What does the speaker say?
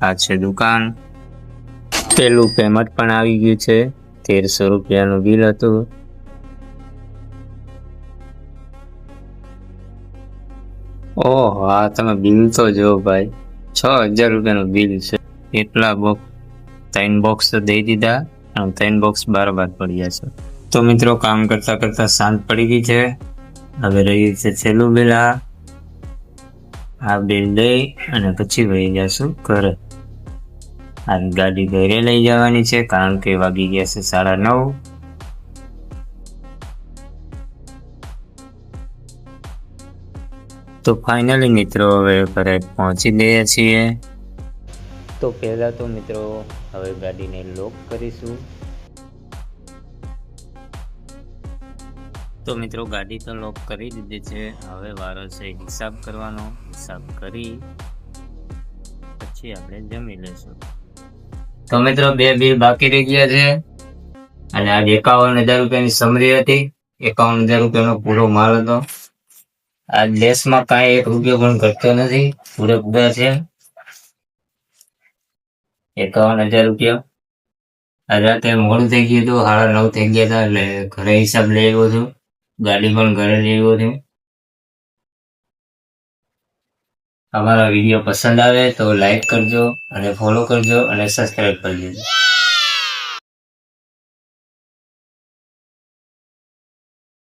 આ છે દુકાન. પેલું પેમેન્ટ પણ આવી ગયું છે. 1300 રૂપિયાનું બિલ હતું. ઓહો, આ તમે બિલ તો જો ભાઈ, 6000 રૂપિયાનું બિલ છે. એટલા બોક્સ, 3 બોક્સ તો દઈ દીધા અને 3 બોક્સ બરાબર પડ્યા છે. તો મિત્રો, કામ કરતા કરતા સાંજ પડી ગઈ છે. હવે રહ્યું છે છેલ્લું બિલ. આ બિલ દઈ અને પછી વહી જશું ઘરે. આ ગાડી ઘરે લઈ જવાની છે કારણ કે વાગી ગયા છે 9:30. તો ફાઇનલી મિત્રો હવે ઘરે પહોંચી ગયા છીએ. તો પહેલા તો મિત્રો હવે ગાડીને લોક કરીશું. તો મિત્રો ગાડી તો લોક કરી દીધી છે. હવે વારો છે હિસાબ કરવાનો. હિસાબ કરી પછી આપણે જમી લેશું. તો મિત્રો 2 બિલ બાકી રહી ગયા છે અને આ 51,000 રૂપિયાની સમરી હતી. 51,000 રૂપિયાનો પૂરો માલ હતો. આ દેશમાં કાંઈ 1 રૂપિયો પણ ઘટતો નથી, પૂરેપૂરા છે 51,000 રૂપિયા. આ રાતે મોડું થઈ ગયું હતું, 9:30 થઈ ગયા હતા, એટલે ઘરે હિસાબ લઈ આવ્યો છું. ગાડી પણ ઘરે લઈ આવ્યો છું. અમારા વિડીયો પસંદ આવે તો લાઈક કરજો અને ફોલો કરજો અને સબસ્ક્રાઈબ કરી દેજો.